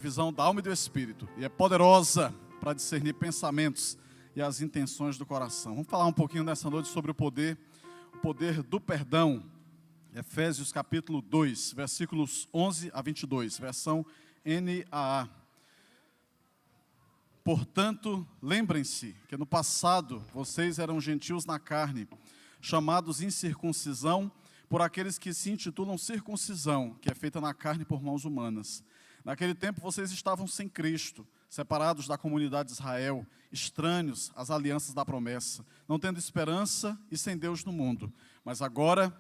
Visão da alma e do espírito, e é poderosa para discernir pensamentos e as intenções do coração. Vamos falar um pouquinho nessa noite sobre o poder do perdão. Efésios capítulo 2, versículos 11 a 22, versão NAA. Portanto, lembrem-se que no passado vocês eram gentios na carne, chamados incircuncisão por aqueles que se intitulam circuncisão, que é feita na carne por mãos humanas. Naquele tempo vocês estavam sem Cristo, separados da comunidade de Israel, estranhos às alianças da promessa, não tendo esperança e sem Deus no mundo. Mas agora,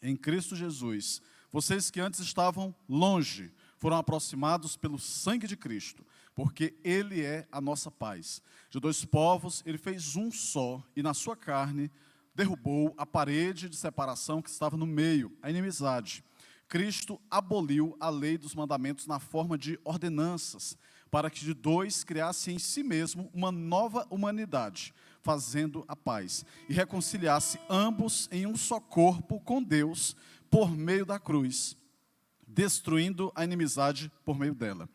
em Cristo Jesus, vocês que antes estavam longe, foram aproximados pelo sangue de Cristo, porque Ele é a nossa paz. De dois povos, Ele fez um só, e na sua carne derrubou a parede de separação que estava no meio, a inimizade. Cristo aboliu a lei dos mandamentos na forma de ordenanças, para que de dois criasse em si mesmo uma nova humanidade, fazendo a paz, e reconciliasse ambos em um só corpo com Deus, por meio da cruz, destruindo a inimizade por meio dela.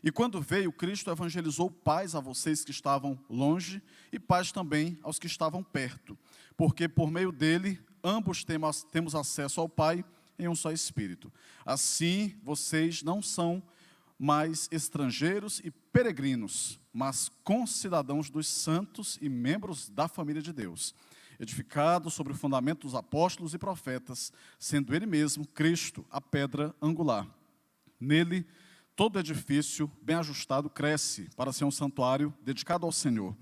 E quando veio, Cristo evangelizou paz a vocês que estavam longe, e paz também aos que estavam perto, porque por meio dele, ambos temos acesso ao Pai, em um só Espírito. Assim, vocês não são mais estrangeiros e peregrinos, mas concidadãos dos santos e membros da família de Deus, edificados sobre o fundamento dos apóstolos e profetas, sendo Ele mesmo, Cristo, a pedra angular. Nele, todo edifício bem ajustado cresce para ser um santuário dedicado ao Senhor.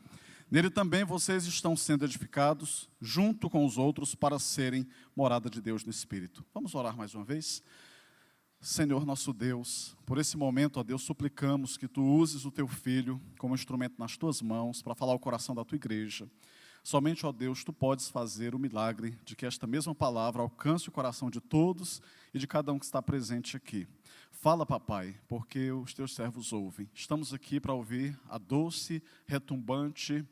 Nele também vocês estão sendo edificados, junto com os outros, para serem morada de Deus no Espírito. Vamos orar mais uma vez? Senhor nosso Deus, por esse momento, ó Deus, suplicamos que Tu uses o Teu Filho como instrumento nas Tuas mãos, para falar ao coração da Tua igreja. Somente, ó Deus, Tu podes fazer o milagre de que esta mesma palavra alcance o coração de todos e de cada um que está presente aqui. Fala, papai, porque os Teus servos ouvem. Estamos aqui para ouvir a doce, retumbante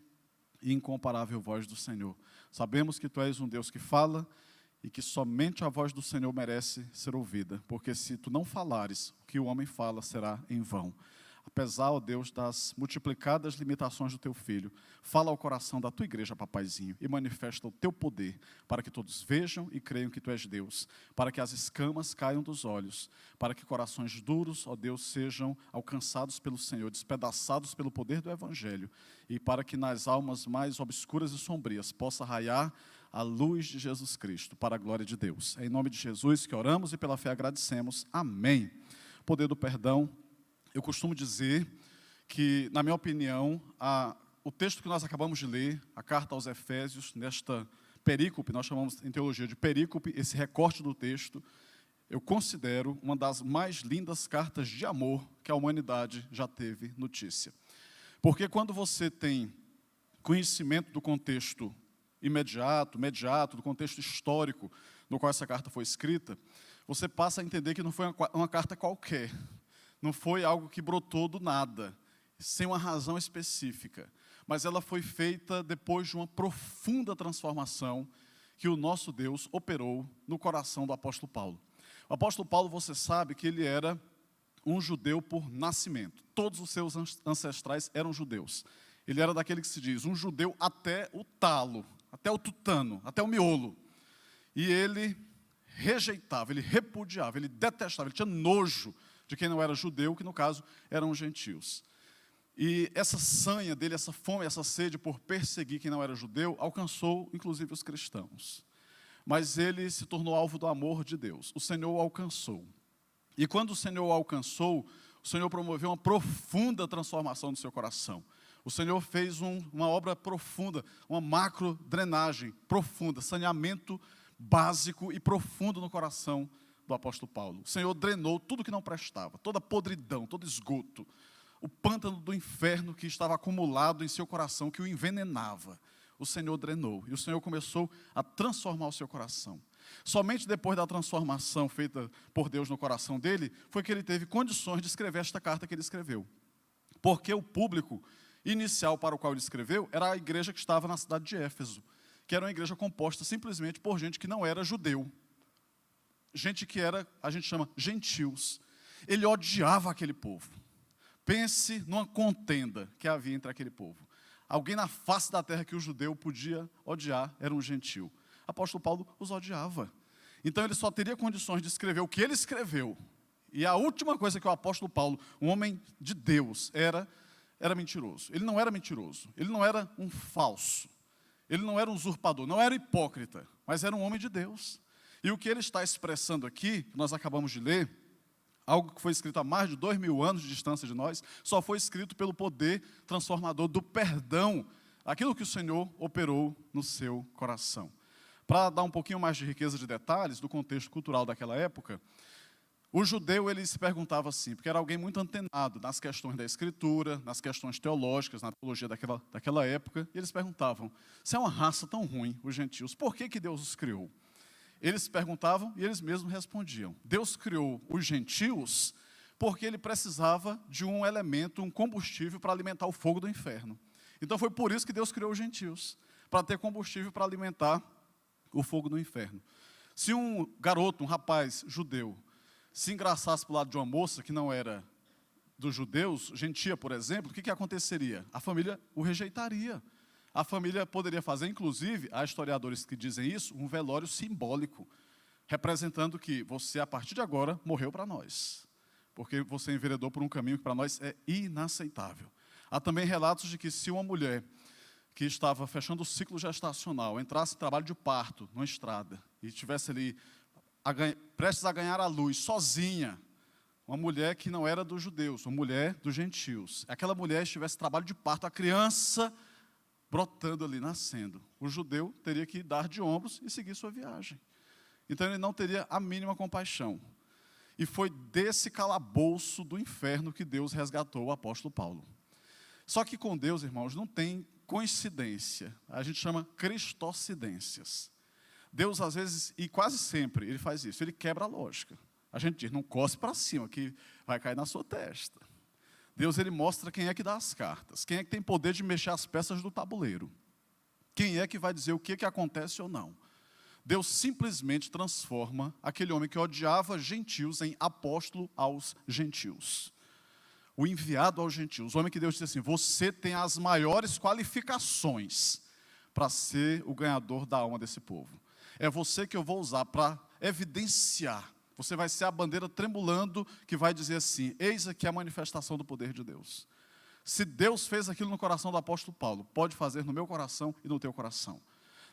e incomparável voz do Senhor. Sabemos que Tu és um Deus que fala e que somente a voz do Senhor merece ser ouvida, porque se Tu não falares, o que o homem fala será em vão. Apesar, ó Deus, das multiplicadas limitações do Teu Filho, fala ao coração da Tua igreja, papaizinho, e manifesta o Teu poder, para que todos vejam e creiam que Tu és Deus, para que as escamas caiam dos olhos, para que corações duros, ó Deus, sejam alcançados pelo Senhor, despedaçados pelo poder do Evangelho, e para que nas almas mais obscuras e sombrias possa raiar a luz de Jesus Cristo, para a glória de Deus. É em nome de Jesus que oramos e pela fé agradecemos. Amém. Poder do perdão. Eu costumo dizer que, na minha opinião, o texto que nós acabamos de ler, a carta aos Efésios, nesta perícope, nós chamamos em teologia de perícope, esse recorte do texto, eu considero uma das mais lindas cartas de amor que a humanidade já teve notícia. Porque quando você tem conhecimento do contexto imediato, do contexto histórico no qual essa carta foi escrita, você passa a entender que não foi uma carta qualquer. Não foi algo que brotou do nada, sem uma razão específica, mas ela foi feita depois de uma profunda transformação que o nosso Deus operou no coração do apóstolo Paulo. O apóstolo Paulo, você sabe que ele era um judeu por nascimento. Todos os seus ancestrais eram judeus. Ele era daquele que se diz, um judeu até o talo, até o tutano, até o miolo. E ele rejeitava, ele repudiava, ele detestava, ele tinha nojo de quem não era judeu, que no caso eram gentios. E essa sanha dele, essa fome, essa sede por perseguir quem não era judeu, alcançou inclusive os cristãos. Mas ele se tornou alvo do amor de Deus. O Senhor o alcançou. E quando o Senhor o alcançou, o Senhor promoveu uma profunda transformação no seu coração. O Senhor fez uma obra profunda, uma macro drenagem profunda, saneamento básico e profundo no coração do apóstolo Paulo. O Senhor drenou tudo que não prestava, toda podridão, todo esgoto, o pântano do inferno que estava acumulado em seu coração, que o envenenava. O Senhor drenou e o Senhor começou a transformar o seu coração. Somente depois da transformação feita por Deus no coração dele, foi que ele teve condições de escrever esta carta que ele escreveu. Porque o público inicial para o qual ele escreveu era a igreja que estava na cidade de Éfeso, que era uma igreja composta simplesmente por gente que não era judeu. Gente que era, a gente chama, gentios. Ele odiava aquele povo. Pense numa contenda que havia entre aquele povo. Alguém na face da terra que o judeu podia odiar era um gentil. O apóstolo Paulo os odiava. Então ele só teria condições de escrever o que ele escreveu. E a última coisa que o apóstolo Paulo, um homem de Deus, era mentiroso. Ele não era mentiroso, ele não era um falso, ele não era um usurpador, não era hipócrita, mas era um homem de Deus. E o que ele está expressando aqui, que nós acabamos de ler, algo que foi escrito há mais de 2000 anos de distância de nós, só foi escrito pelo poder transformador do perdão, aquilo que o Senhor operou no seu coração. Para dar um pouquinho mais de riqueza de detalhes do contexto cultural daquela época, o judeu ele se perguntava assim, porque era alguém muito antenado nas questões da escritura, nas questões teológicas, na teologia daquela época, e eles perguntavam, se é uma raça tão ruim, os gentios, por que Deus os criou? Eles perguntavam e eles mesmos respondiam, Deus criou os gentios porque ele precisava de um elemento, um combustível para alimentar o fogo do inferno. Então foi por isso que Deus criou os gentios, para ter combustível para alimentar o fogo do inferno. Se um garoto, um rapaz judeu, se engraçasse para o lado de uma moça que não era dos judeus, gentia, por exemplo, o que aconteceria? A família o rejeitaria. A família poderia fazer, inclusive, há historiadores que dizem isso, um velório simbólico, representando que você, a partir de agora, morreu para nós, porque você enveredou por um caminho que para nós é inaceitável. Há também relatos de que se uma mulher que estava fechando o ciclo gestacional, entrasse em trabalho de parto, numa estrada, e estivesse ali prestes a ganhar a luz, sozinha, uma mulher que não era dos judeus, uma mulher dos gentios, aquela mulher estivesse em trabalho de parto, a criança brotando ali, nascendo, o judeu teria que dar de ombros e seguir sua viagem. Então ele não teria a mínima compaixão. E foi desse calabouço do inferno que Deus resgatou o apóstolo Paulo. Só que com Deus, irmãos, não tem coincidência, a gente chama cristocidências. Deus, às vezes, e quase sempre, ele faz isso, ele quebra a lógica. A gente diz, não cospe para cima, que vai cair na sua testa. Deus, ele mostra quem é que dá as cartas, quem é que tem poder de mexer as peças do tabuleiro. Quem é que vai dizer o que acontece ou não. Deus simplesmente transforma aquele homem que odiava gentios em apóstolo aos gentios. O enviado aos gentios, o homem que Deus disse assim, você tem as maiores qualificações para ser o ganhador da alma desse povo. É você que eu vou usar para evidenciar. Você vai ser a bandeira tremulando que vai dizer assim, eis aqui a manifestação do poder de Deus. Se Deus fez aquilo no coração do apóstolo Paulo, pode fazer no meu coração e no teu coração.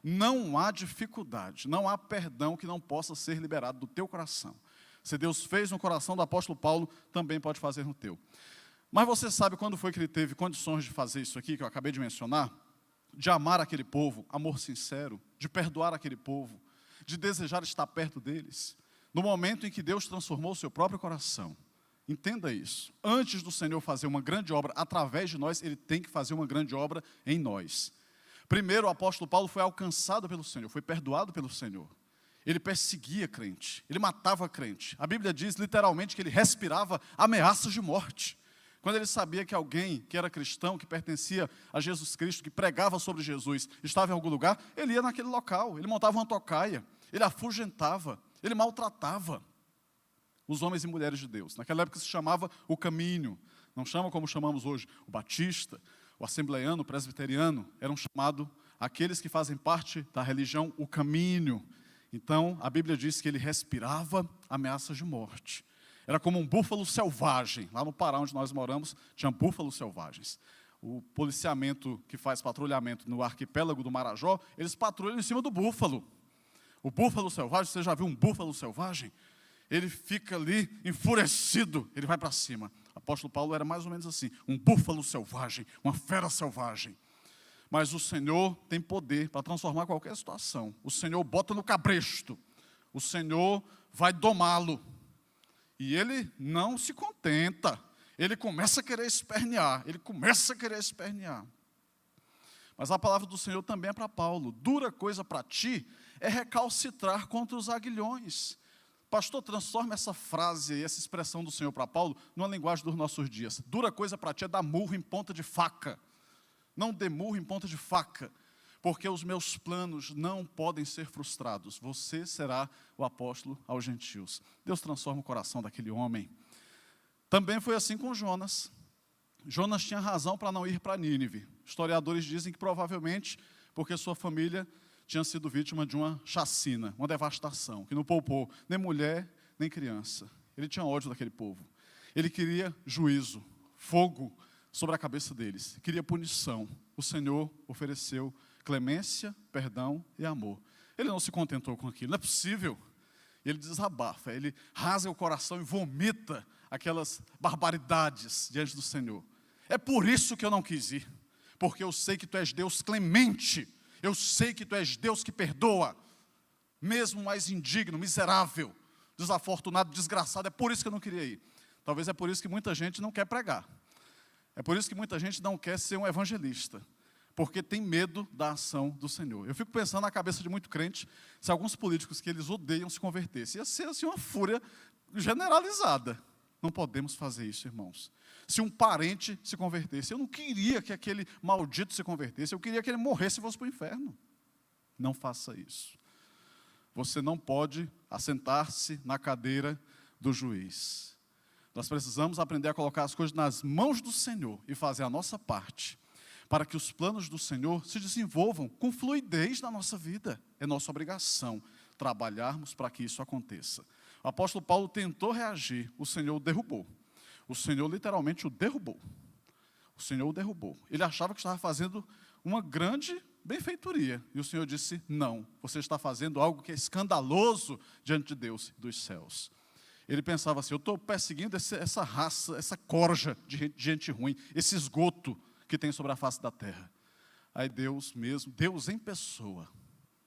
Não há dificuldade, não há perdão que não possa ser liberado do teu coração. Se Deus fez no coração do apóstolo Paulo, também pode fazer no teu. Mas você sabe quando foi que ele teve condições de fazer isso aqui, que eu acabei de mencionar? De amar aquele povo, amor sincero, de perdoar aquele povo, de desejar estar perto deles. No momento em que Deus transformou o seu próprio coração. Entenda isso. Antes do Senhor fazer uma grande obra através de nós, Ele tem que fazer uma grande obra em nós. Primeiro, o apóstolo Paulo foi alcançado pelo Senhor, foi perdoado pelo Senhor. Ele perseguia crente, ele matava crente. A Bíblia diz literalmente que ele respirava ameaças de morte. Quando ele sabia que alguém que era cristão, que pertencia a Jesus Cristo, que pregava sobre Jesus, estava em algum lugar, ele ia naquele local, ele montava uma tocaia, ele afugentava, ele maltratava os homens e mulheres de Deus. Naquela época se chamava o caminho, não chama como chamamos hoje, o batista, o assembleiano, o presbiteriano, eram chamados aqueles que fazem parte da religião, o caminho. Então, a Bíblia diz que ele respirava ameaças de morte. Era como um búfalo selvagem. Lá no Pará, onde nós moramos, tinha búfalos selvagens. O policiamento que faz patrulhamento no arquipélago do Marajó, eles patrulham em cima do búfalo. O búfalo selvagem, você já viu um búfalo selvagem? Ele fica ali enfurecido, ele vai para cima. O apóstolo Paulo era mais ou menos assim, um búfalo selvagem, uma fera selvagem. Mas o Senhor tem poder para transformar qualquer situação. O Senhor bota no cabresto. O Senhor vai domá-lo. E ele não se contenta. Ele começa a querer espernear. Mas a palavra do Senhor também é para Paulo. Dura coisa para ti é recalcitrar contra os aguilhões. Pastor, transforma essa frase e essa expressão do Senhor para Paulo numa linguagem dos nossos dias. Dura coisa para ti é dar murro em ponta de faca. Não dê murro em ponta de faca, porque os meus planos não podem ser frustrados. Você será o apóstolo aos gentios. Deus transforma o coração daquele homem. Também foi assim com Jonas. Jonas tinha razão para não ir para Nínive. Historiadores dizem que provavelmente porque sua família tinha sido vítima de uma chacina, uma devastação, que não poupou nem mulher, nem criança. Ele tinha ódio daquele povo. Ele queria juízo, fogo sobre a cabeça deles. Queria punição. O Senhor ofereceu clemência, perdão e amor. Ele não se contentou com aquilo. Não é possível. Ele desabafa, ele rasga o coração e vomita aquelas barbaridades diante do Senhor. É por isso que eu não quis ir. Porque eu sei que tu és Deus clemente. Eu sei que tu és Deus que perdoa. Mesmo mais indigno, miserável, desafortunado, desgraçado. É por isso que eu não queria ir. Talvez é por isso que muita gente não quer pregar. É por isso que muita gente não quer ser um evangelista. Porque tem medo da ação do Senhor. Eu fico pensando na cabeça de muito crente, se alguns políticos que eles odeiam se convertessem. Ia ser assim uma fúria generalizada. Não podemos fazer isso, irmãos. Se um parente se convertesse, eu não queria que aquele maldito se convertesse, eu queria que ele morresse e fosse para o inferno. Não faça isso. Você não pode assentar-se na cadeira do juiz. Nós precisamos aprender a colocar as coisas nas mãos do Senhor e fazer a nossa parte, para que os planos do Senhor se desenvolvam com fluidez na nossa vida. É nossa obrigação trabalharmos para que isso aconteça. O apóstolo Paulo tentou reagir, o Senhor o derrubou. O Senhor literalmente o derrubou. O Senhor o derrubou. Ele achava que estava fazendo uma grande benfeitoria. E o Senhor disse, não, você está fazendo algo que é escandaloso diante de Deus e dos céus. Ele pensava assim, eu estou perseguindo essa raça, essa corja de gente ruim, esse esgoto que tem sobre a face da terra. Aí Deus mesmo, Deus em pessoa,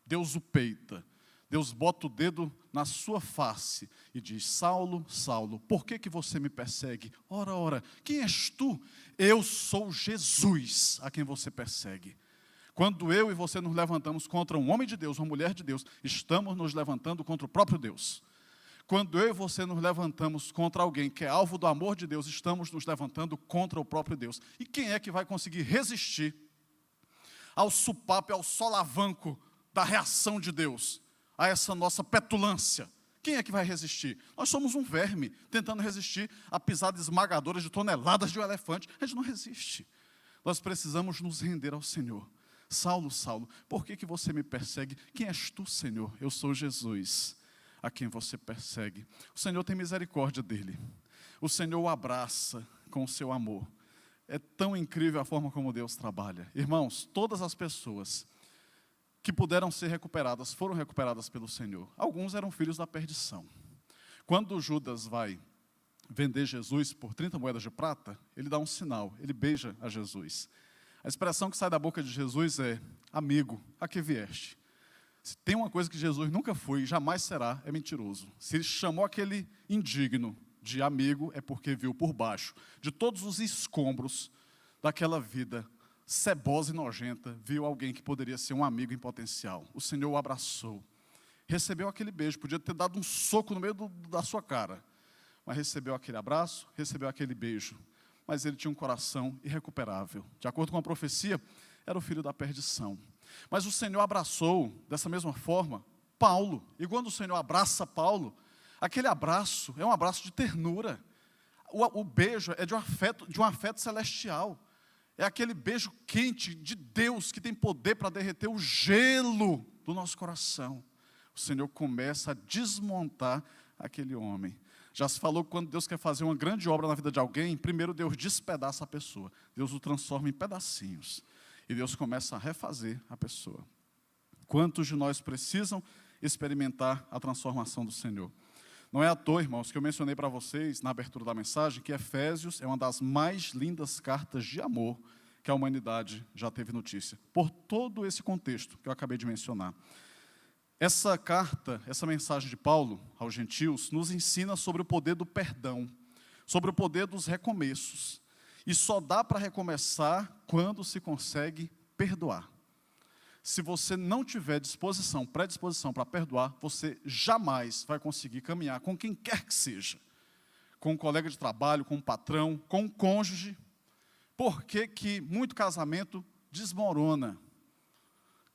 Deus o peita, Deus bota o dedo na sua face e diz, Saulo, Saulo, por que você me persegue? Ora, ora, quem és tu? Eu sou Jesus, a quem você persegue. Quando eu e você nos levantamos contra um homem de Deus, uma mulher de Deus, estamos nos levantando contra o próprio Deus. Quando eu e você nos levantamos contra alguém que é alvo do amor de Deus, estamos nos levantando contra o próprio Deus. E quem é que vai conseguir resistir ao supapo, ao solavanco da reação de Deus, a essa nossa petulância? Quem é que vai resistir? Nós somos um verme, tentando resistir a pisadas esmagadoras de toneladas de um elefante. A gente não resiste. Nós precisamos nos render ao Senhor. Saulo, Saulo, por que você me persegue? Quem és tu, Senhor? Eu sou Jesus, a quem você persegue. O Senhor tem misericórdia dele. O Senhor o abraça com o seu amor. É tão incrível a forma como Deus trabalha. Irmãos, todas as pessoas que puderam ser recuperadas, foram recuperadas pelo Senhor. Alguns eram filhos da perdição. Quando Judas vai vender Jesus por 30 moedas de prata, ele dá um sinal, ele beija a Jesus. A expressão que sai da boca de Jesus é, amigo, a que vieste? Se tem uma coisa que Jesus nunca foi e jamais será, é mentiroso. Se ele chamou aquele indigno de amigo, é porque viu por baixo de todos os escombros daquela vida cebosa e nojenta, viu alguém que poderia ser um amigo em potencial. O Senhor o abraçou, recebeu aquele beijo, podia ter dado um soco no meio da sua cara, mas recebeu aquele abraço, recebeu aquele beijo, mas ele tinha um coração irrecuperável. De acordo com a profecia, era o filho da perdição. Mas o Senhor abraçou, dessa mesma forma, Paulo. E quando o Senhor abraça Paulo, aquele abraço é um abraço de ternura. O beijo é de um afeto celestial. É aquele beijo quente de Deus que tem poder para derreter o gelo do nosso coração. O Senhor começa a desmontar aquele homem. Já se falou que quando Deus quer fazer uma grande obra na vida de alguém, primeiro Deus despedaça a pessoa. Deus o transforma em pedacinhos. E Deus começa a refazer a pessoa. Quantos de nós precisam experimentar a transformação do Senhor? Não é à toa, irmãos, que eu mencionei para vocês, na abertura da mensagem, que Efésios é uma das mais lindas cartas de amor que a humanidade já teve notícia. Por todo esse contexto que eu acabei de mencionar. Essa carta, essa mensagem de Paulo aos gentios, nos ensina sobre o poder do perdão, sobre o poder dos recomeços. E só dá para recomeçar quando se consegue perdoar. Se você não tiver predisposição para perdoar, você jamais vai conseguir caminhar com quem quer que seja. Com um colega de trabalho, com um patrão, com um cônjuge. Por que que muito casamento desmorona?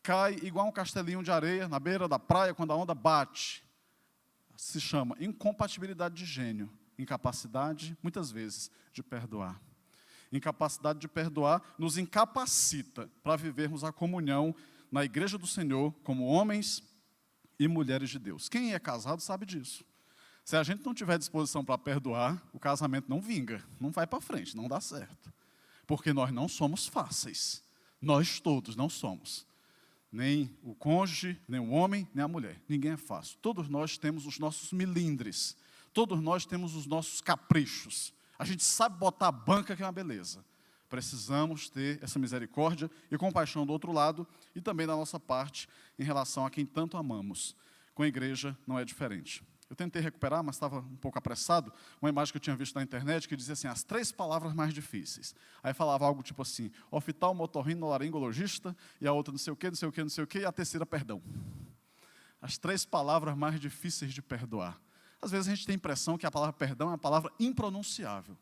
Cai igual um castelinho de areia na beira da praia quando a onda bate. Se chama incompatibilidade de gênio, incapacidade, muitas vezes, de perdoar. Incapacidade de perdoar nos incapacita para vivermos a comunhão na igreja do Senhor como homens e mulheres de Deus. Quem é casado sabe disso. Se a gente não tiver disposição para perdoar, o casamento não vinga, não vai para frente, não dá certo. Porque nós não somos fáceis. Nós todos não somos. Nem o cônjuge, nem o homem, nem a mulher. Ninguém é fácil. Todos nós temos os nossos milindres. Todos nós temos os nossos caprichos. A gente sabe botar a banca, que é uma beleza. Precisamos ter essa misericórdia e compaixão do outro lado e também da nossa parte em relação a quem tanto amamos. Com a igreja não é diferente. Eu tentei recuperar, mas estava um pouco apressado, uma imagem que eu tinha visto na internet que dizia assim, as 3 palavras mais difíceis. Aí falava algo tipo assim, oftalmotorrinolaringologista, e a outra não sei o quê, não sei o quê, não sei o quê, e a terceira, perdão. As 3 palavras mais difíceis de perdoar. Às vezes a gente tem a impressão que a palavra perdão é uma palavra impronunciável.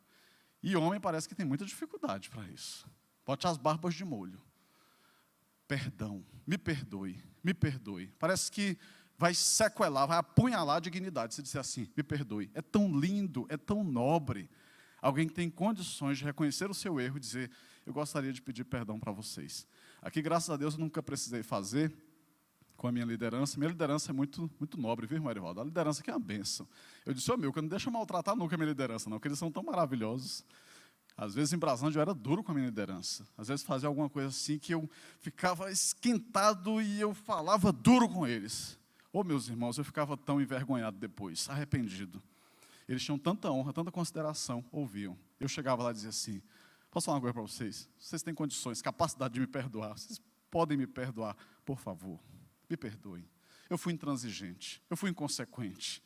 E homem parece que tem muita dificuldade para isso. Bote as barbas de molho. Perdão, me perdoe, me perdoe. Parece que vai sequelar, vai apunhalar a dignidade, se disser assim, me perdoe. É tão lindo, é tão nobre. Alguém que tem condições de reconhecer o seu erro e dizer, eu gostaria de pedir perdão para vocês. Aqui, graças a Deus, eu nunca precisei fazer com a minha liderança. Minha liderança é muito, muito nobre, viu, irmão Erivaldo? A liderança aqui é uma bênção. Eu disse, meu, que eu não deixo maltratar nunca a minha liderança, não, porque eles são tão maravilhosos. Às vezes, em Brasília, eu era duro com a minha liderança. Às vezes, fazia alguma coisa assim que eu ficava esquentado e eu falava duro com eles. Meus irmãos, eu ficava tão envergonhado depois, arrependido. Eles tinham tanta honra, tanta consideração, ouviam. Eu chegava lá e dizia assim, posso falar uma coisa para vocês? Vocês têm condições, capacidade de me perdoar, vocês podem me perdoar, por favor, me perdoem. Eu fui intransigente, eu fui inconsequente,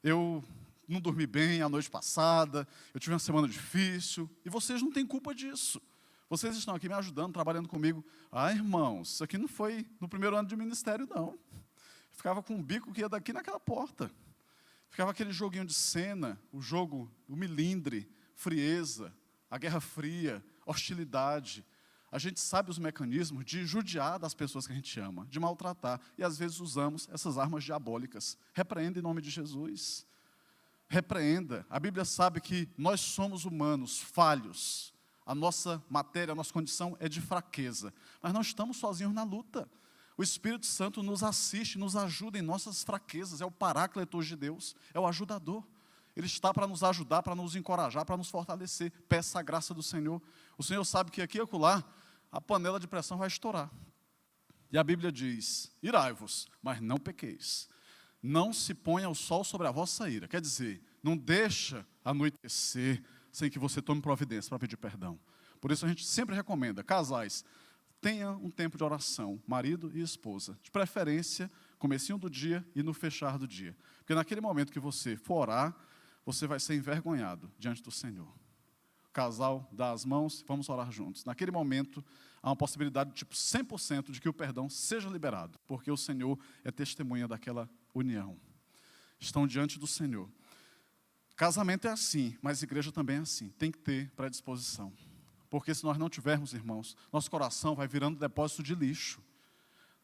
eu não dormi bem a noite passada, eu tive uma semana difícil, e vocês não têm culpa disso. Vocês estão aqui me ajudando, trabalhando comigo. Irmãos, isso aqui não foi no primeiro ano de ministério, não. Ficava com um bico que ia daqui naquela porta. Ficava aquele joguinho de cena, o jogo, o milindre, frieza, a guerra fria, hostilidade. A gente sabe os mecanismos de judiar das pessoas que a gente ama, de maltratar. E às vezes usamos essas armas diabólicas. Repreenda em nome de Jesus. Repreenda. A Bíblia sabe que nós somos humanos, falhos. A nossa matéria, a nossa condição é de fraqueza. Mas não estamos sozinhos na luta. O Espírito Santo nos assiste, nos ajuda em nossas fraquezas. É o Paráclitos de Deus, é o ajudador. Ele está para nos ajudar, para nos encorajar, para nos fortalecer. Peça a graça do Senhor. O Senhor sabe que aqui e acolá, a panela de pressão vai estourar. E a Bíblia diz, irai-vos, mas não pequeis. Não se ponha o sol sobre a vossa ira. Quer dizer, não deixa anoitecer sem que você tome providência para pedir perdão. Por isso a gente sempre recomenda, casais, tenha um tempo de oração, marido e esposa. De preferência, comecinho do dia e no fechar do dia. Porque naquele momento que você for orar, você vai ser envergonhado diante do Senhor. O casal dá as mãos, vamos orar juntos. Naquele momento, há uma possibilidade de tipo 100% de que o perdão seja liberado. Porque o Senhor é testemunha daquela união. Estão diante do Senhor. Casamento é assim, mas igreja também é assim. Tem que ter predisposição. Porque se nós não tivermos, irmãos, nosso coração vai virando depósito de lixo.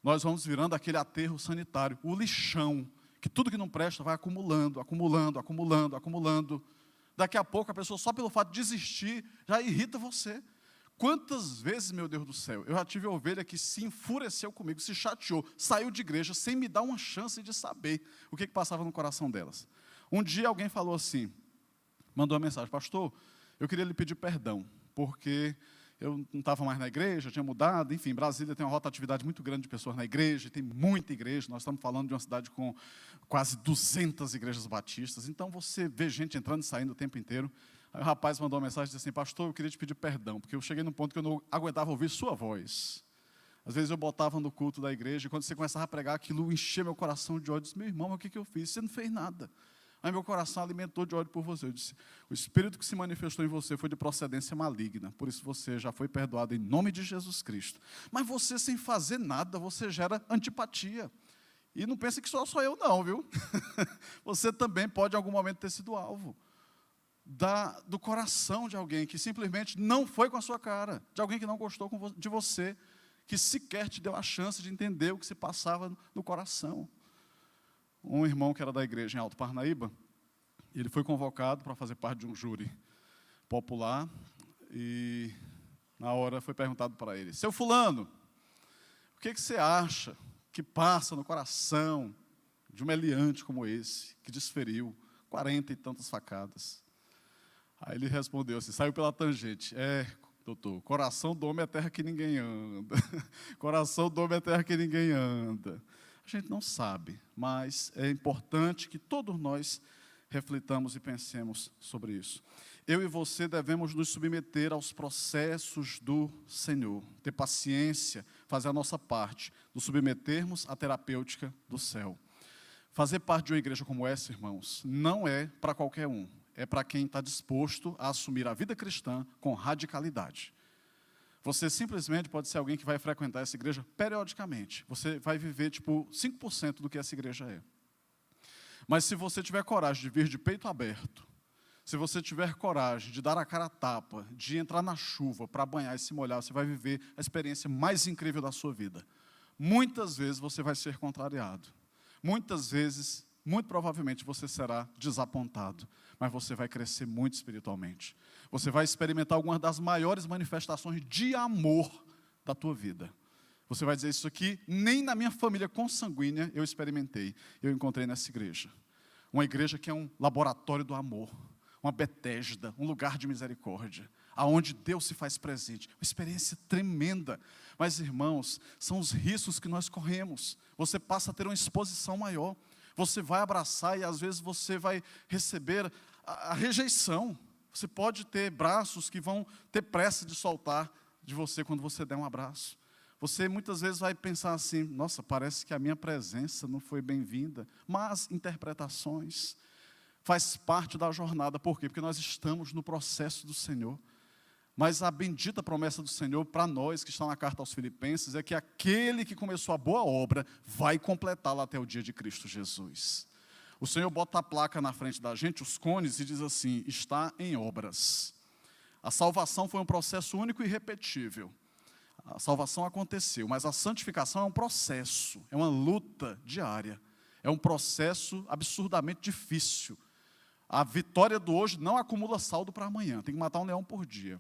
Nós vamos virando aquele aterro sanitário, o lixão, que tudo que não presta vai acumulando, acumulando, acumulando, acumulando. Daqui a pouco a pessoa, só pelo fato de desistir, já irrita você. Quantas vezes, meu Deus do céu, eu já tive ovelha que se enfureceu comigo, se chateou, saiu de igreja sem me dar uma chance de saber o que passava no coração delas. Um dia alguém falou assim, mandou uma mensagem, pastor, eu queria lhe pedir perdão, porque eu não estava mais na igreja, tinha mudado, enfim, Brasília tem uma rotatividade muito grande de pessoas na igreja, tem muita igreja, nós estamos falando de uma cidade com quase 200 igrejas batistas, então você vê gente entrando e saindo o tempo inteiro. Aí o rapaz mandou uma mensagem e disse assim, pastor, eu queria te pedir perdão, porque eu cheguei num ponto que eu não aguentava ouvir sua voz. Às vezes eu botava no culto da igreja, e quando você começava a pregar, aquilo enchia meu coração de ódio. Eu disse, meu irmão, mas o que eu fiz? Você não fez nada. Aí meu coração alimentou de ódio por você. Eu disse, o Espírito que se manifestou em você foi de procedência maligna, por isso você já foi perdoado em nome de Jesus Cristo. Mas você, sem fazer nada, você gera antipatia. E não pense que só sou eu não, viu? Você também pode em algum momento ter sido alvo do coração de alguém que simplesmente não foi com a sua cara, de alguém que não gostou de você, que sequer te deu a chance de entender o que se passava no coração. Um irmão que era da igreja em Alto Parnaíba, ele foi convocado para fazer parte de um júri popular, E na hora foi perguntado para ele: seu fulano, o que você acha que passa no coração de um meliante como esse, que desferiu 40 e tantas facadas? Aí ele respondeu assim, saiu pela tangente: doutor, coração do homem é terra que ninguém anda. Coração do homem é terra que ninguém anda. A gente não sabe, mas é importante que todos nós reflitamos e pensemos sobre isso. Eu e você devemos nos submeter aos processos do Senhor, ter paciência, fazer a nossa parte, nos submetermos à terapêutica do céu. Fazer parte de uma igreja como essa, irmãos, não é para qualquer um. É para quem está disposto a assumir a vida cristã com radicalidade. Você simplesmente pode ser alguém que vai frequentar essa igreja periodicamente. Você vai viver, 5% do que essa igreja é. Mas se você tiver coragem de vir de peito aberto, se você tiver coragem de dar a cara a tapa, de entrar na chuva para banhar e se molhar, você vai viver a experiência mais incrível da sua vida. Muitas vezes você vai ser contrariado. Muitas vezes, muito provavelmente, você será desapontado. Mas você vai crescer muito espiritualmente. Você vai experimentar algumas das maiores manifestações de amor da tua vida. Você vai dizer, isso aqui, nem na minha família consanguínea eu experimentei. Eu encontrei nessa igreja. Uma igreja que é um laboratório do amor. Uma Betesda, um lugar de misericórdia. Aonde Deus se faz presente. Uma experiência tremenda. Mas, irmãos, são os riscos que nós corremos. Você passa a ter uma exposição maior. Você vai abraçar e às vezes você vai receber a rejeição. Você pode ter braços que vão ter pressa de soltar de você quando você der um abraço. Você muitas vezes vai pensar assim, nossa, parece que a minha presença não foi bem-vinda. Mas interpretações faz parte da jornada. Por quê? Porque nós estamos no processo do Senhor. Mas a bendita promessa do Senhor para nós, que está na carta aos Filipenses, é que aquele que começou a boa obra vai completá-la até o dia de Cristo Jesus. O Senhor bota a placa na frente da gente, os cones, e diz assim, está em obras. A salvação foi um processo único e irrepetível. A salvação aconteceu, mas a santificação é um processo, é uma luta diária. É um processo absurdamente difícil. A vitória do hoje não acumula saldo para amanhã, tem que matar um leão por dia.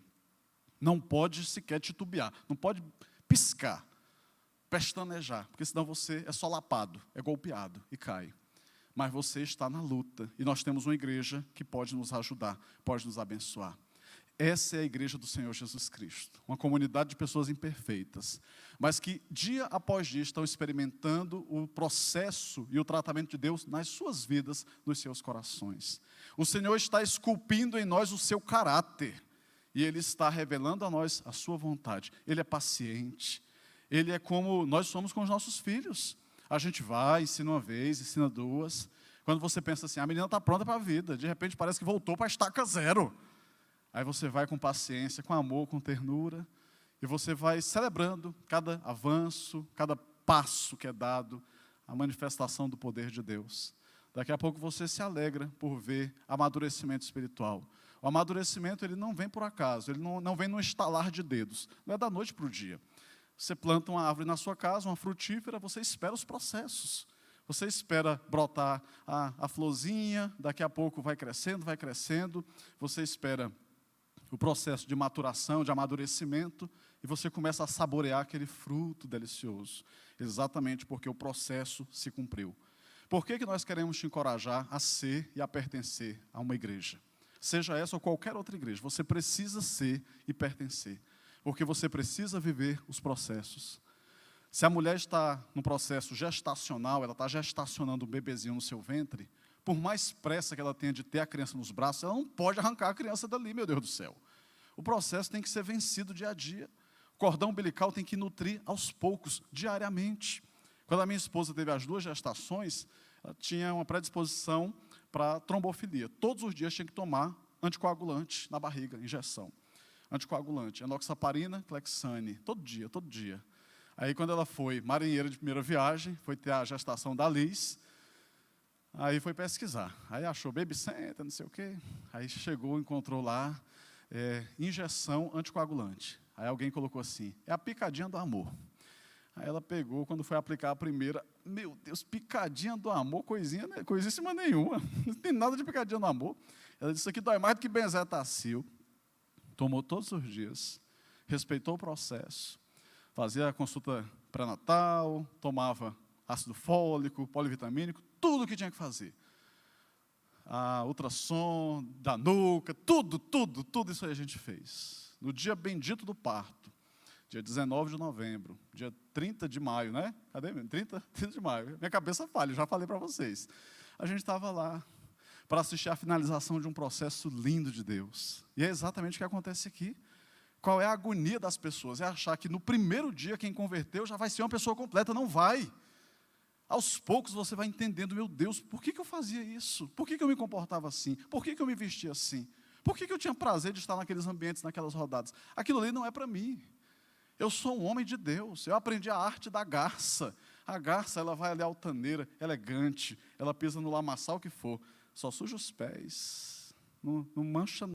Não pode sequer titubear, não pode piscar, pestanejar, porque senão você é solapado, é golpeado e cai. Mas você está na luta, e nós temos uma igreja que pode nos ajudar, pode nos abençoar. Essa é a igreja do Senhor Jesus Cristo, uma comunidade de pessoas imperfeitas, mas que dia após dia estão experimentando o processo e o tratamento de Deus nas suas vidas, nos seus corações. O Senhor está esculpindo em nós o seu caráter, e Ele está revelando a nós a sua vontade. Ele é paciente. Ele é como nós somos com os nossos filhos. A gente vai, ensina uma vez, ensina duas. Quando você pensa assim, a menina está pronta para a vida. De repente parece que voltou para a estaca zero. Aí você vai com paciência, com amor, com ternura. E você vai celebrando cada avanço, cada passo que é dado. A manifestação do poder de Deus. Daqui a pouco você se alegra por ver amadurecimento espiritual. O amadurecimento ele não vem por acaso, ele não vem num estalar de dedos, não é da noite para o dia. Você planta uma árvore na sua casa, uma frutífera, você espera os processos. Você espera brotar a florzinha, daqui a pouco vai crescendo. Você espera o processo de maturação, de amadurecimento, e você começa a saborear aquele fruto delicioso, exatamente porque o processo se cumpriu. Por que nós queremos te encorajar a ser e a pertencer a uma igreja? Seja essa ou qualquer outra igreja, você precisa ser e pertencer, porque você precisa viver os processos. Se a mulher está no processo gestacional, ela está gestacionando um bebezinho no seu ventre, por mais pressa que ela tenha de ter a criança nos braços, ela não pode arrancar a criança dali, meu Deus do céu. O processo tem que ser vencido dia a dia. O cordão umbilical tem que nutrir aos poucos, diariamente. Quando a minha esposa teve as 2 gestações, ela tinha uma predisposição para trombofilia. Todos os dias tinha que tomar anticoagulante na barriga, injeção. Anticoagulante, enoxaparina, Clexane, todo dia. Aí quando ela foi marinheira de primeira viagem, foi ter a gestação da Liz, aí foi pesquisar. Aí achou baby center, não sei o quê. Aí chegou, encontrou lá, injeção anticoagulante. Aí alguém colocou assim, é a picadinha do amor. Aí ela pegou, quando foi aplicar a primeira, meu Deus, picadinha do amor, coisíssima nenhuma, não tem nada de picadinha do amor. Ela disse, isso aqui dói mais do que benzetacil. tomou todos os dias, respeitou o processo, fazia a consulta pré-natal, tomava ácido fólico, polivitamínico, tudo o que tinha que fazer. A ultrassom da nuca, tudo isso aí a gente fez. No dia bendito do parto, dia 19 de novembro, dia 30 de maio, né? Cadê mesmo? 30 de maio. Minha cabeça falha, já falei para vocês. A gente estava lá para assistir a finalização de um processo lindo de Deus. E é exatamente o que acontece aqui. Qual é a agonia das pessoas? É achar que no primeiro dia quem converteu já vai ser uma pessoa completa. Não vai. Aos poucos você vai entendendo, meu Deus, por que eu fazia isso? Por que eu me comportava assim? Por que eu me vestia assim? Por que eu tinha prazer de estar naqueles ambientes, naquelas rodadas? Aquilo ali não é para mim. Eu sou um homem de Deus. Eu aprendi a arte da garça. A garça, ela vai ali altaneira, elegante. Ela pisa no lamaçal que for. Só suja os pés. Não mancha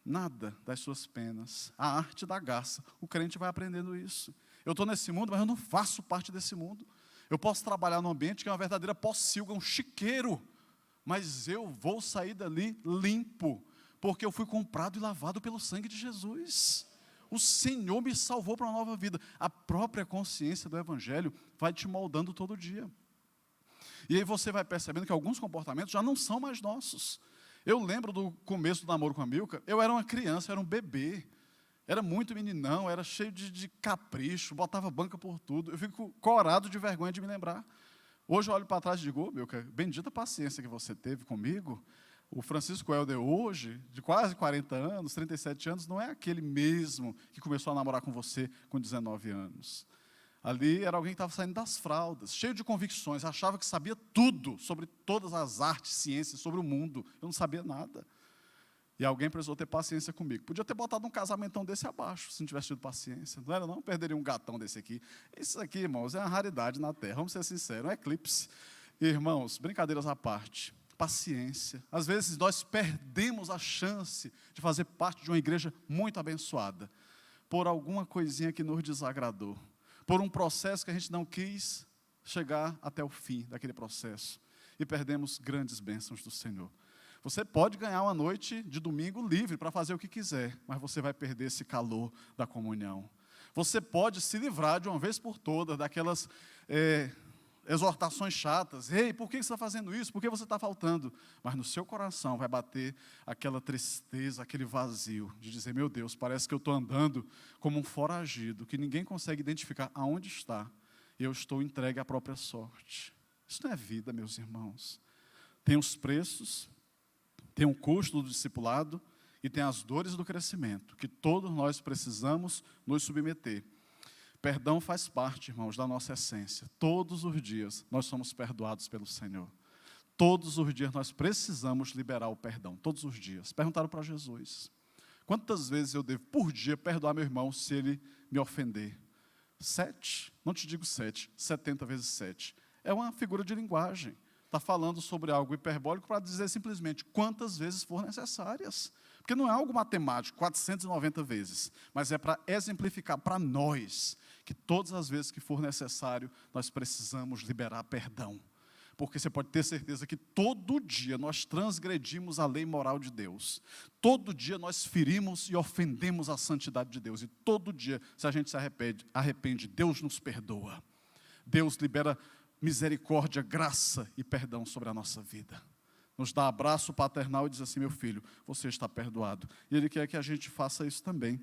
nada das suas penas. A arte da garça. O crente vai aprendendo isso. Eu estou nesse mundo, mas eu não faço parte desse mundo. Eu posso trabalhar num ambiente que é uma verdadeira pocilga, um chiqueiro, mas eu vou sair dali limpo, porque eu fui comprado e lavado pelo sangue de Jesus. O Senhor me salvou para uma nova vida. A própria consciência do Evangelho vai te moldando todo dia. E aí você vai percebendo que alguns comportamentos já não são mais nossos. Eu lembro do começo do namoro com a Milka, eu era uma criança, eu era um bebê. Era muito meninão, era cheio de capricho, botava banca por tudo. Eu fico corado de vergonha de me lembrar. Hoje eu olho para trás e digo, Milka, bendita paciência que você teve comigo. O Francisco Helder hoje, de quase 40 anos, 37 anos, não é aquele mesmo que começou a namorar com você com 19 anos. Ali era alguém que estava saindo das fraldas, cheio de convicções, achava que sabia tudo sobre todas as artes, ciências, sobre o mundo. Eu não sabia nada. E alguém precisou ter paciência comigo. Podia ter botado um casamentão desse abaixo, se não tivesse tido paciência. Não era não? Perderia um gatão desse aqui. Isso aqui, irmãos, é uma raridade na Terra. Vamos ser sinceros, um eclipse. Irmãos, brincadeiras à parte. Paciência. Às vezes nós perdemos a chance de fazer parte de uma igreja muito abençoada por alguma coisinha que nos desagradou, por um processo que a gente não quis chegar até o fim daquele processo e perdemos grandes bênçãos do Senhor. Você pode ganhar uma noite de domingo livre para fazer o que quiser, mas você vai perder esse calor da comunhão. Você pode se livrar de uma vez por todas daquelas exortações chatas. Ei, por que você está fazendo isso? Por que você está faltando? Mas no seu coração vai bater aquela tristeza, aquele vazio de dizer, meu Deus, parece que eu estou andando como um foragido, que ninguém consegue identificar aonde está, e eu estou entregue à própria sorte. Isso não é vida, meus irmãos. Tem os preços, tem um custo do discipulado e tem as dores do crescimento, que todos nós precisamos nos submeter. Perdão faz parte, irmãos, da nossa essência. Todos os dias nós somos perdoados pelo Senhor. Todos os dias nós precisamos liberar o perdão, todos os dias. Perguntaram para Jesus, quantas vezes eu devo por dia perdoar meu irmão se ele me ofender? 7? Não te digo 7, 70 vezes 7. É uma figura de linguagem. Está falando sobre algo hiperbólico para dizer simplesmente quantas vezes for necessárias. Porque não é algo matemático, 490 vezes, mas é para exemplificar para nós que todas as vezes que for necessário, nós precisamos liberar perdão. Porque você pode ter certeza que todo dia nós transgredimos a lei moral de Deus. Todo dia nós ferimos e ofendemos a santidade de Deus. E todo dia, se a gente se arrepende, Deus nos perdoa. Deus libera misericórdia, graça e perdão sobre a nossa vida. Nos dá abraço paternal e diz assim, meu filho, você está perdoado. E Ele quer que a gente faça isso também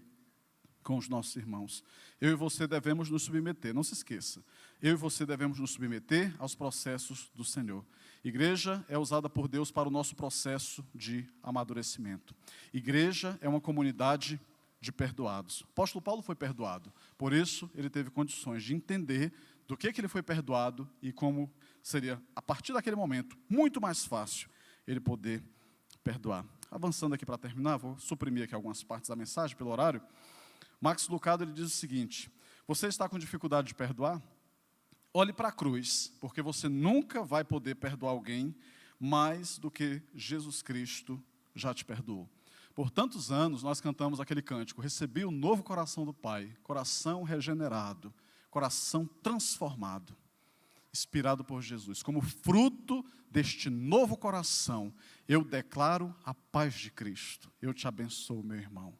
com os nossos irmãos. Eu e você devemos nos submeter, não se esqueça. Eu e você devemos nos submeter aos processos do Senhor. Igreja é usada por Deus para o nosso processo de amadurecimento. Igreja é uma comunidade de perdoados. O apóstolo Paulo foi perdoado. Por isso, ele teve condições de entender do que ele foi perdoado e como seria, a partir daquele momento, muito mais fácil ele poder perdoar. Avançando aqui para terminar, vou suprimir aqui algumas partes da mensagem pelo horário. Max Lucado ele diz o seguinte, você está com dificuldade de perdoar? Olhe para a cruz, porque você nunca vai poder perdoar alguém mais do que Jesus Cristo já te perdoou. Por tantos anos nós cantamos aquele cântico, recebi o novo coração do Pai, coração regenerado, coração transformado. inspirado por Jesus, como fruto deste novo coração, eu declaro a paz de Cristo. Eu te abençoo, meu irmão.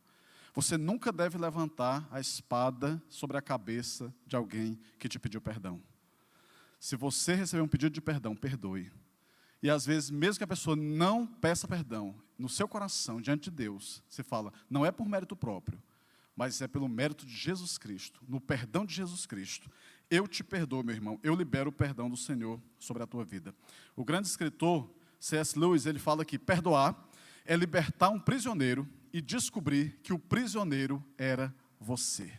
Você nunca deve levantar a espada sobre a cabeça de alguém que te pediu perdão. Se você receber um pedido de perdão, perdoe. E às vezes, mesmo que a pessoa não peça perdão, no seu coração, diante de Deus, você fala, não é por mérito próprio, mas é pelo mérito de Jesus Cristo, no perdão de Jesus Cristo. Eu te perdoo, meu irmão, eu libero o perdão do Senhor sobre a tua vida. O grande escritor C.S. Lewis, ele fala que perdoar é libertar um prisioneiro e descobrir que o prisioneiro era você.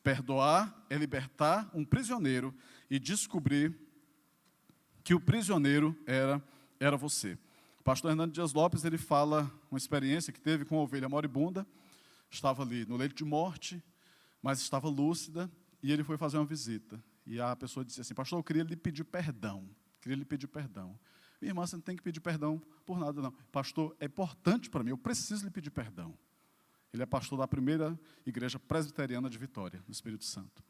Perdoar é libertar um prisioneiro e descobrir que o prisioneiro era você. O pastor Hernando Dias Lopes, ele fala uma experiência que teve com uma ovelha moribunda, estava ali no leito de morte, mas estava lúcida, e ele foi fazer uma visita. E a pessoa disse assim, pastor, eu queria lhe pedir perdão. Minha irmã, você não tem que pedir perdão por nada, não. Pastor, é importante para mim, eu preciso lhe pedir perdão. Ele é pastor da primeira igreja presbiteriana de Vitória, no Espírito Santo.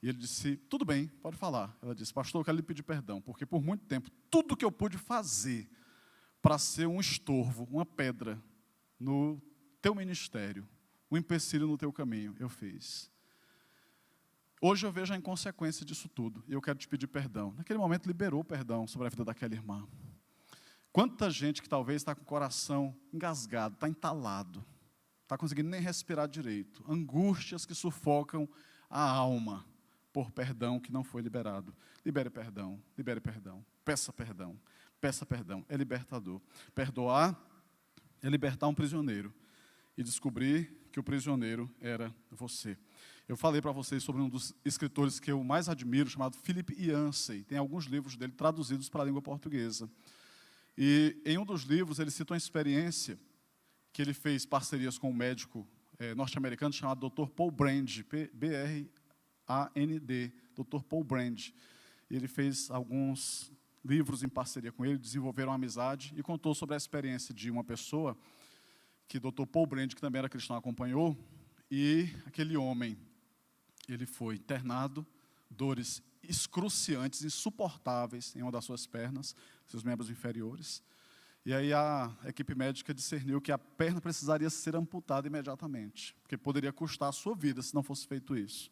E ele disse, tudo bem, pode falar. Ela disse, pastor, eu quero lhe pedir perdão, porque por muito tempo, tudo que eu pude fazer para ser um estorvo, uma pedra no teu ministério, um empecilho no teu caminho, eu fiz. Hoje eu vejo a inconsequência disso tudo, e eu quero te pedir perdão. Naquele momento liberou o perdão sobre a vida daquela irmã. Quanta gente que talvez está com o coração engasgado, está entalado, está conseguindo nem respirar direito, angústias que sufocam a alma por perdão que não foi liberado. Libere perdão, peça perdão, é libertador. Perdoar é libertar um prisioneiro e descobrir que o prisioneiro era você. Eu falei para vocês sobre um dos escritores que eu mais admiro, chamado Philip Yancey. Tem alguns livros dele traduzidos para a língua portuguesa. E em um dos livros ele cita uma experiência que ele fez parcerias com um médico norte-americano chamado Dr. Paul Brand, B-R-A-N-D, Dr. Paul Brand. E ele fez alguns livros em parceria com ele, desenvolveram uma amizade e contou sobre a experiência de uma pessoa que Dr. Paul Brand, que também era cristão, acompanhou, e aquele homem, ele foi internado, dores excruciantes, insuportáveis em uma das suas pernas, seus membros inferiores. E aí a equipe médica discerniu que a perna precisaria ser amputada imediatamente, porque poderia custar a sua vida se não fosse feito isso.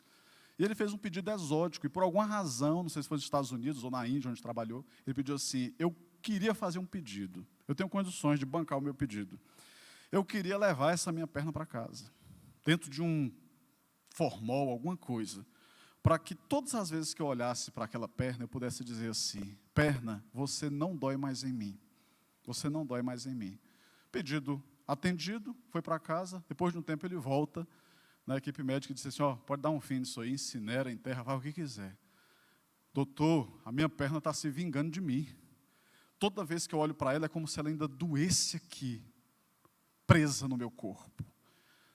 E ele fez um pedido exótico, e por alguma razão, não sei se foi nos Estados Unidos ou na Índia, onde trabalhou, ele pediu assim, eu queria fazer um pedido, eu tenho condições de bancar o meu pedido. Eu queria levar essa minha perna para casa, dentro de um formol, alguma coisa, para que todas as vezes que eu olhasse para aquela perna, eu pudesse dizer assim, perna, você não dói mais em mim. Você não dói mais em mim. Pedido atendido, foi para casa, depois de um tempo ele volta na equipe médica e disse assim, pode dar um fim nisso aí, incinera, enterra, faz o que quiser. Doutor, a minha perna está se vingando de mim. Toda vez que eu olho para ela, é como se ela ainda doesse aqui, presa no meu corpo.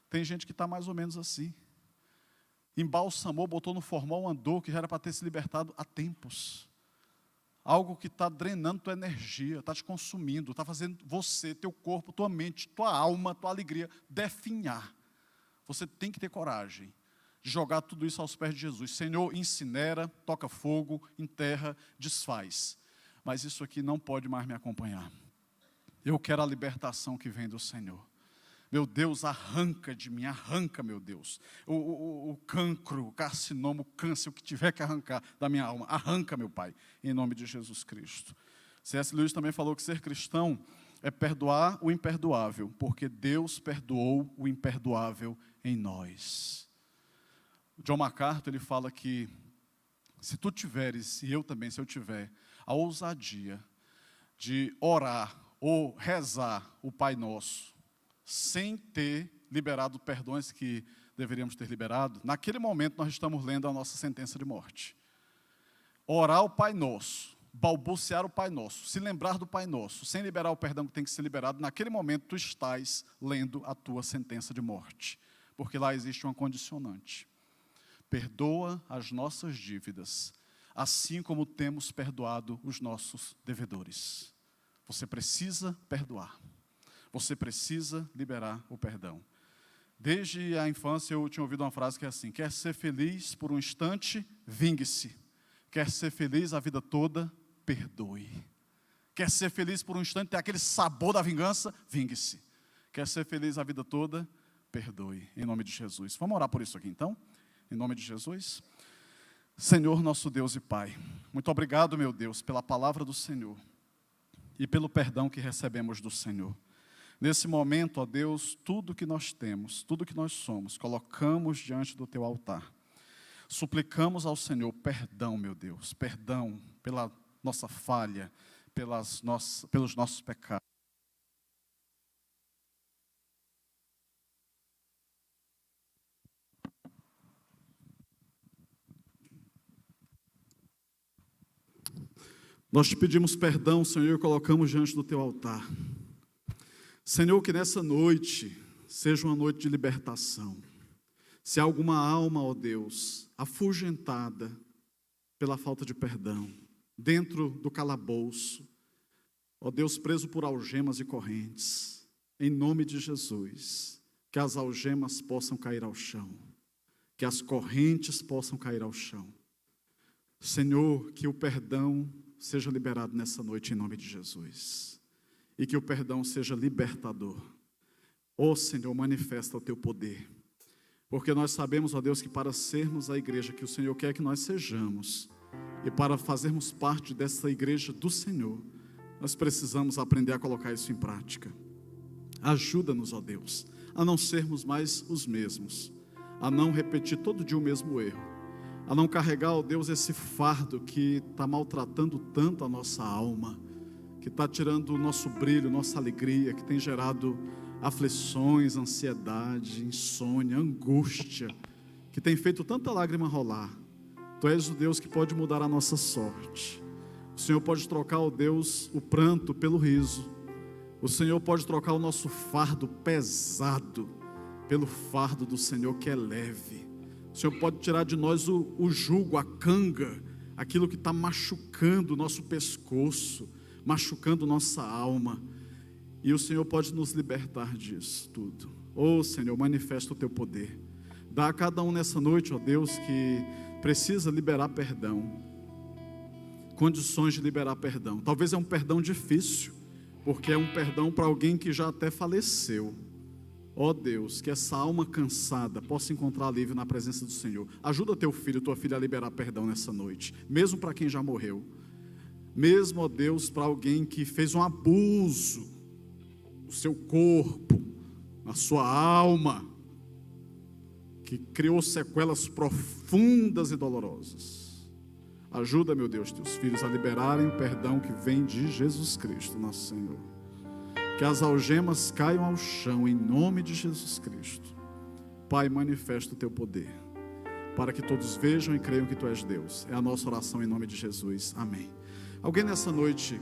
Tem gente que está mais ou menos assim. Embalsamou, botou no formol, andou, que já era para ter se libertado há tempos. Algo que está drenando tua energia, está te consumindo, está fazendo você, teu corpo, tua mente, tua alma, tua alegria definhar. Você tem que ter coragem de jogar tudo isso aos pés de Jesus. Senhor, incinera, toca fogo, enterra, desfaz. Mas isso aqui não pode mais me acompanhar. Eu quero a libertação que vem do Senhor. Meu Deus, arranca de mim, arranca, meu Deus. O cancro, o carcinoma, o câncer, o que tiver que arrancar da minha alma, arranca, meu Pai, em nome de Jesus Cristo. C.S. Lewis também falou que ser cristão é perdoar o imperdoável, porque Deus perdoou o imperdoável em nós. John MacArthur, ele fala que se tu tiveres, e eu também, se eu tiver, a ousadia de orar ou rezar o Pai Nosso, sem ter liberado perdões que deveríamos ter liberado, naquele momento nós estamos lendo a nossa sentença de morte. Orar o Pai Nosso, balbuciar o Pai Nosso, se lembrar do Pai Nosso, sem liberar o perdão que tem que ser liberado, naquele momento tu estás lendo a tua sentença de morte, porque lá existe uma condicionante. Perdoa as nossas dívidas, assim como temos perdoado os nossos devedores. Você precisa perdoar. Você precisa liberar o perdão. Desde a infância eu tinha ouvido uma frase que é assim, quer ser feliz por um instante, vingue-se. Quer ser feliz a vida toda? Perdoe. Quer ser feliz por um instante, ter aquele sabor da vingança? Vingue-se. Quer ser feliz a vida toda? Perdoe. Em nome de Jesus. Vamos orar por isso aqui então? Em nome de Jesus. Senhor, nosso Deus e Pai, muito obrigado, meu Deus, pela palavra do Senhor e pelo perdão que recebemos do Senhor. Nesse momento, ó Deus, tudo que nós temos, tudo que nós somos, colocamos diante do Teu altar. Suplicamos ao Senhor perdão, meu Deus, perdão pela nossa falha, pelos nossos pecados. Nós te pedimos perdão, Senhor, e colocamos diante do Teu altar. Senhor, que nessa noite seja uma noite de libertação. Se há alguma alma, ó Deus, afugentada pela falta de perdão, dentro do calabouço, ó Deus, preso por algemas e correntes, em nome de Jesus, que as algemas possam cair ao chão, que as correntes possam cair ao chão. Senhor, que o perdão seja liberado nessa noite em nome de Jesus, e que o perdão seja libertador. Ó Senhor, manifesta o Teu poder, porque nós sabemos, ó Deus, que para sermos a igreja que o Senhor quer que nós sejamos, e para fazermos parte dessa igreja do Senhor, nós precisamos aprender a colocar isso em prática. Ajuda-nos, ó Deus, a não sermos mais os mesmos, a não repetir todo dia o mesmo erro, a não carregar, ó Deus, esse fardo que está maltratando tanto a nossa alma, que está tirando o nosso brilho, nossa alegria, que tem gerado aflições, ansiedade, insônia, angústia, que tem feito tanta lágrima rolar. Tu és o Deus que pode mudar a nossa sorte. O Senhor pode trocar, ó Deus, o pranto pelo riso. O Senhor pode trocar o nosso fardo pesado pelo fardo do Senhor que é leve. O Senhor pode tirar de nós o jugo, a canga, aquilo que está machucando o nosso pescoço, machucando nossa alma. E o Senhor pode nos libertar disso tudo. Ô Senhor, manifesta o Teu poder. Dá a cada um nessa noite, ó Deus, que precisa liberar perdão, condições de liberar perdão. Talvez é um perdão difícil, porque é um perdão para alguém que já até faleceu. Ó Deus, que essa alma cansada possa encontrar alívio na presença do Senhor. Ajuda teu filho, tua filha a liberar perdão nessa noite, mesmo para quem já morreu. Mesmo, ó Deus, para alguém que fez um abuso no seu corpo, na sua alma, que criou sequelas profundas e dolorosas. Ajuda, meu Deus, teus filhos a liberarem o perdão que vem de Jesus Cristo, nosso Senhor. Que as algemas caiam ao chão em nome de Jesus Cristo. Pai, manifesta o Teu poder, para que todos vejam e creiam que Tu és Deus. É a nossa oração em nome de Jesus. Amém. Alguém nessa noite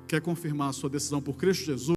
quer confirmar a sua decisão por Cristo Jesus?